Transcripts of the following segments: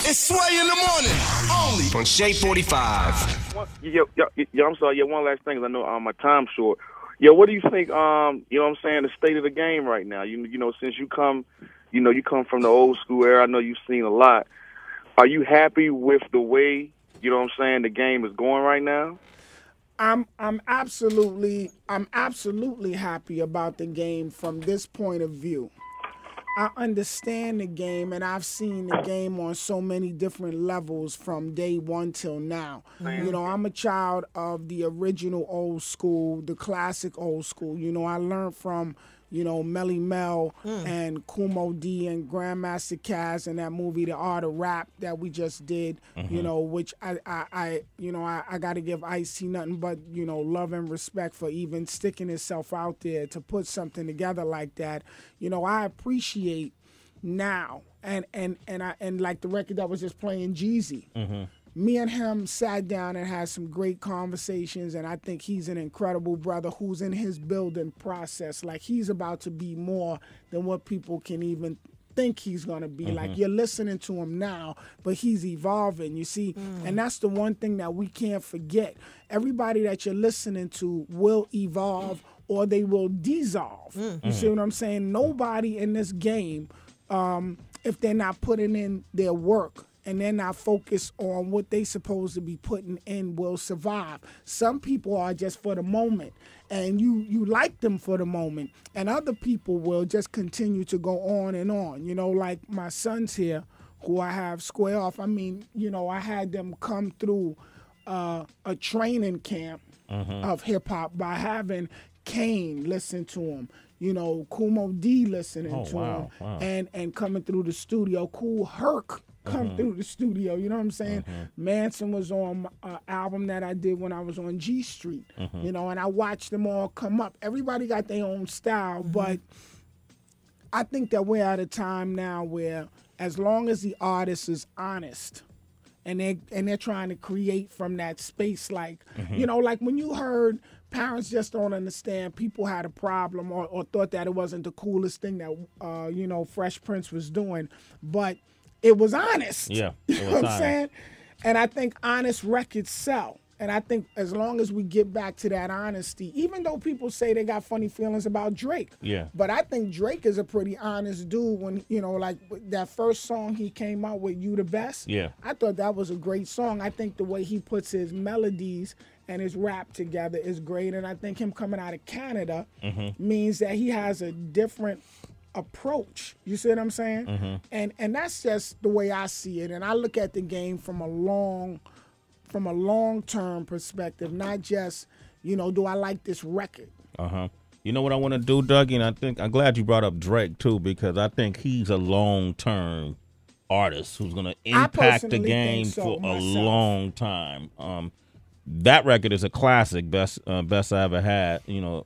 It's Sway in the morning, only on Shade 45. Yo, I'm sorry. Yeah, one last thing, 'cause I know my time's short. Yo, what do you think? You know what I'm saying? The state of the game right now. You know, since you come from the old school era. I know you've seen a lot. Are you happy with the way, you know what I'm saying, the game is going right now? I'm absolutely happy about the game from this point of view. I understand the game, and I've seen the game on so many different levels from day one till now. You know, I'm a child of the original old school, the classic old school. You know, I learned from, you know, Melly Mel and Kumo D and Grandmaster Caz and that movie, The Art of Rap, that we just did, you know, which I got to give Ice-T nothing but, you know, love and respect for even sticking himself out there to put something together like that. You know, I appreciate now, and like the record that was just playing, Jeezy. Me and him sat down and had some great conversations, and I think he's an incredible brother who's in his building process. Like, he's about to be more than what people can even think he's going to be. Like, you're listening to him now, but he's evolving, you see? And that's the one thing that we can't forget. Everybody that you're listening to will evolve or they will dissolve. You see what I'm saying? Nobody in this game, if they're not putting in their work, and they're not focused on what they supposed to be putting in, will survive. Some people are just for the moment, and you like them for the moment, and other people will just continue to go on and on. You know, like my sons here, who I have square off. I mean, you know, I had them come through a training camp of hip-hop by having Kane listen to him, you know, Kumo D listening to him, and coming through the studio. Kool Herc come through the studio, you know what I'm saying? Manson was on an album that I did when I was on G Street, you know, and I watched them all come up. Everybody got their own style, but I think that we're at a time now where, as long as the artist is honest and they're trying to create from that space, like, you know, like when you heard Parents Just Don't Understand, people had a problem or thought that it wasn't the coolest thing that, you know, Fresh Prince was doing, but it was honest. Yeah, you know what I'm saying? And I think honest records sell. And I think as long as we get back to that honesty, even though people say they got funny feelings about Drake, but I think Drake is a pretty honest dude. When, you know, like that first song he came out with, You the Best, I thought that was a great song. I think the way he puts his melodies and his rap together is great. And I think him coming out of Canada means that he has a different approach. You see what I'm saying? And that's just the way I see it. And I look at the game from a long-term perspective, not just, you know, do I like this record? You know what I want to do, Dougie? And I'm glad you brought up Drake too, because I think he's a long-term artist who's going to impact the game for a long time. That record is a classic, best I ever had. You know.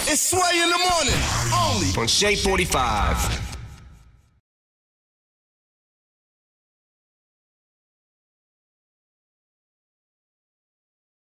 It's Sway in the morning, only on Shade 45.